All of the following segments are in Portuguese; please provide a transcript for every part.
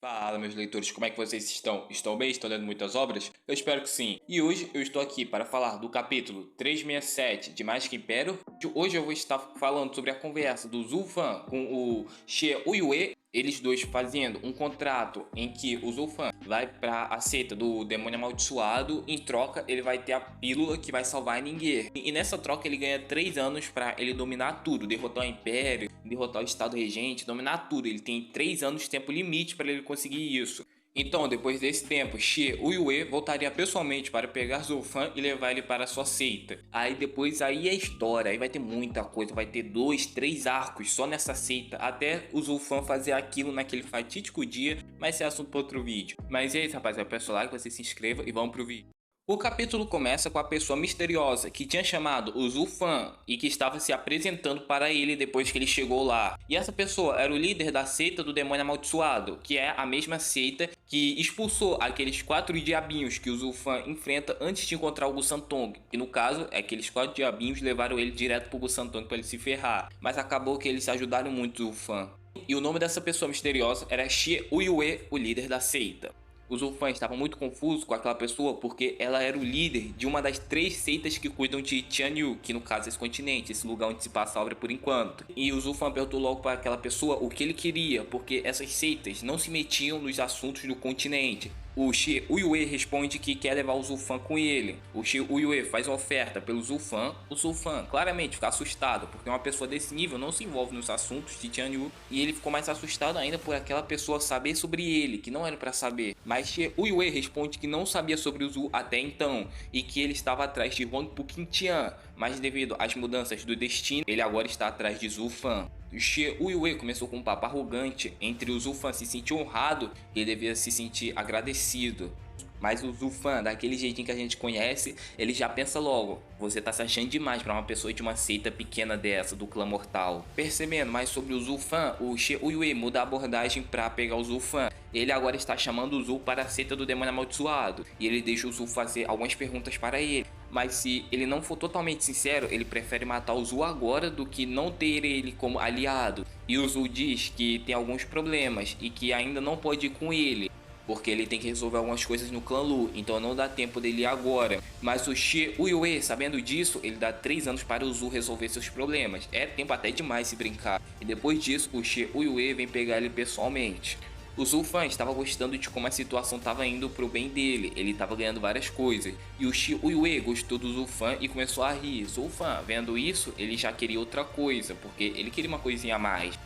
Fala, meus leitores, como é que vocês estão? Estão bem? Estão lendo muitas obras? Eu espero que sim. E hoje eu estou aqui para falar do capítulo 367 de Magic Império. Hoje eu vou estar falando sobre a conversa do Zul'Fan com o She Uyue. Eles dois fazendo um contrato em que o Zul'Fan vai para a seita do demônio amaldiçoado. Em troca, ele vai ter a pílula que vai salvar a Ningguer. E nessa troca ele ganha 3 anos para ele dominar tudo, derrotar o Império, derrotar o Estado Regente, dominar tudo. Ele tem 3 anos de tempo limite para ele conseguir isso. Então, depois desse tempo, She Uyue voltaria pessoalmente para pegar Zul'Fan e levar ele para sua seita. Aí depois aí é história, aí vai ter muita coisa, vai ter 2, 3 arcos só nessa seita, até o Zul'Fan fazer aquilo naquele fatídico dia, mas isso é assunto para outro vídeo. Mas é isso, rapaziada, peço like, você se inscreva e vamos pro vídeo. O capítulo começa com a pessoa misteriosa que tinha chamado o Zul'Fan e que estava se apresentando para ele depois que ele chegou lá. E essa pessoa era o líder da seita do demônio amaldiçoado, que é a mesma seita que expulsou aqueles 4 diabinhos que o Zul'Fan enfrenta antes de encontrar o Gusantong. E no caso, aqueles 4 diabinhos levaram ele direto pro Gusantong para ele se ferrar. Mas acabou que eles ajudaram muito o Zul'Fan. E o nome dessa pessoa misteriosa era She Uyue, o líder da seita. O Zul'Fan estava muito confuso com aquela pessoa porque ela era o líder de uma das 3 seitas que cuidam de Tianyu, que no caso é esse continente, esse lugar onde se passa a obra por enquanto. E o Zul'Fan perguntou logo para aquela pessoa o que ele queria, porque essas seitas não se metiam nos assuntos do continente. O She Uyue responde que quer levar o Zul'Fan com ele. O She Uyue faz uma oferta pelo Zul'Fan. O Zul'Fan claramente fica assustado, porque uma pessoa desse nível não se envolve nos assuntos de Tianyu. E ele ficou mais assustado ainda por aquela pessoa saber sobre ele, que não era para saber. Mas She Uyue responde que não sabia sobre o Zul até então, e que ele estava atrás de Wang Puqingtian, mas devido às mudanças do destino, ele agora está atrás de Zul'Fan. She Uyue começou com um papo arrogante, entre o Zul'Fan se sentir honrado e ele devia se sentir agradecido. Mas o Zul'Fan, daquele jeitinho que a gente conhece, ele já pensa logo: você tá se achando demais para uma pessoa de uma seita pequena dessa, do clã mortal. Percebendo mais sobre o Zul'Fan, o She Uyue muda a abordagem para pegar o Zul'Fan. Ele agora está chamando o Zul para a seita do demônio amaldiçoado, e ele deixa o Zul fazer algumas perguntas para ele. Mas se ele não for totalmente sincero, ele prefere matar o Zul agora do que não ter ele como aliado. E o Zul diz que tem alguns problemas e que ainda não pode ir com ele, porque ele tem que resolver algumas coisas no clã Lu, então não dá tempo dele ir agora. Mas o She Uyue, sabendo disso, ele dá 3 anos para o Zul resolver seus problemas. É tempo até demais se brincar. E depois disso, o She Uyue vem pegar ele pessoalmente. O Zul'Fan estava gostando de como a situação estava indo pro bem dele, ele estava ganhando várias coisas. E o She Uyue gostou do Zul'Fan e começou a rir. Zul'Fan, vendo isso, ele já queria outra coisa, porque ele queria uma coisinha a mais.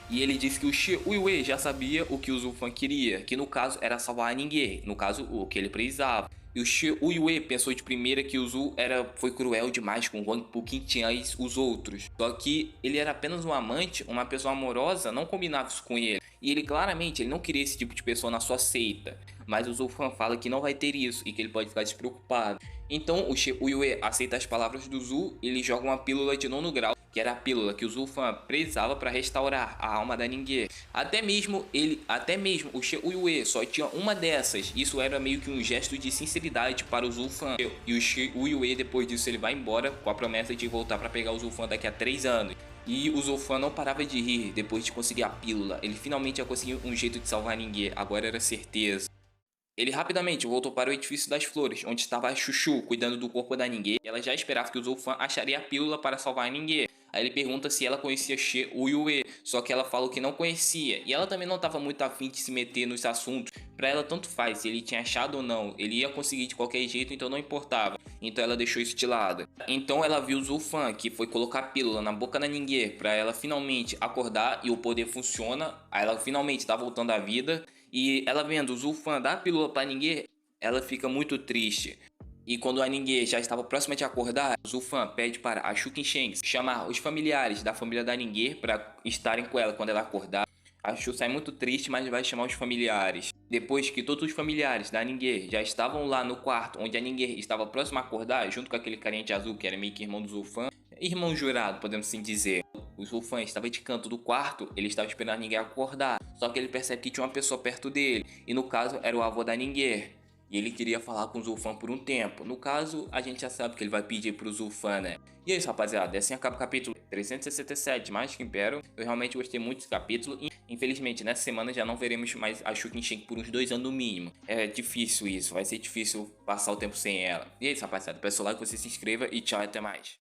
E ele disse que o She Uyue já sabia o que o Zul'Fan queria, que no caso era salvar a Ningguer, no caso o que ele precisava. E o She Uyue pensou de primeira que o Zul foi cruel demais com Wang Puqingtian e os outros. Só que ele era apenas um amante, uma pessoa amorosa, não combinava isso com ele. E ele claramente ele não queria esse tipo de pessoa na sua seita. Mas o Zul'Fan fala que não vai ter isso e que ele pode ficar despreocupado. Então o She Uyue aceita as palavras do Zul e ele joga uma pílula de 9º grau, que era a pílula que o Zul'Fan precisava para restaurar a alma da Ningguer. Até mesmo o She Uyue só tinha uma dessas. Isso era meio que um gesto de sinceridade para o Zul'Fan. E o She Uyue depois disso ele vai embora com a promessa de voltar para pegar o Zul'Fan daqui a 3 anos. E o Zul'Fan não parava de rir depois de conseguir a pílula. Ele finalmente ia conseguir um jeito de salvar Ningguer, agora era certeza. Ele rapidamente voltou para o edifício das flores, onde estava a Chuchu cuidando do corpo da Ningguer. Ela já esperava que o Zul'Fan acharia a pílula para salvar a Ningguer. Aí ele pergunta se ela conhecia She Uyue, só que ela falou que não conhecia. E ela também não estava muito afim de se meter nos assuntos. Para ela tanto faz se ele tinha achado ou não. Ele ia conseguir de qualquer jeito, então não importava. Então ela deixou isso de lado. Então ela viu o Zul'Fan, que foi colocar a pílula na boca da Ningguer para ela finalmente acordar e o poder funciona. Aí ela finalmente está voltando à vida. E ela vendo o Zul'Fan dar a pílula para Ningguer, ela fica muito triste. E quando a Ningguer já estava próxima de acordar, o Zul'Fan pede para a Shu Qingsheng chamar os familiares da família da Ningguer para estarem com ela quando ela acordar. A Shu sai muito triste, mas vai chamar os familiares. Depois que todos os familiares da Ningguer já estavam lá no quarto onde a Ningguer estava próxima a acordar, junto com aquele carinha de azul que era meio que irmão do Zul'Fan, irmão jurado, podemos assim dizer. O Zul'Fan estava de canto do quarto, ele estava esperando a Ningguer acordar, só que ele percebe que tinha uma pessoa perto dele, e no caso era o avô da Ningguer. e ele queria falar com o Zulfan por um tempo. No caso, a gente já sabe que ele vai pedir pro Zulfan, né? E é isso, rapaziada. Assim acaba o capítulo 367 de Magic Imperium. Eu realmente gostei muito desse capítulo. Infelizmente, nessa semana já não veremos mais a Shukin Shen por uns 2 anos no mínimo. É difícil isso, vai ser difícil passar o tempo sem ela. E é isso, rapaziada. Peço o like, você se inscreva e tchau, até mais.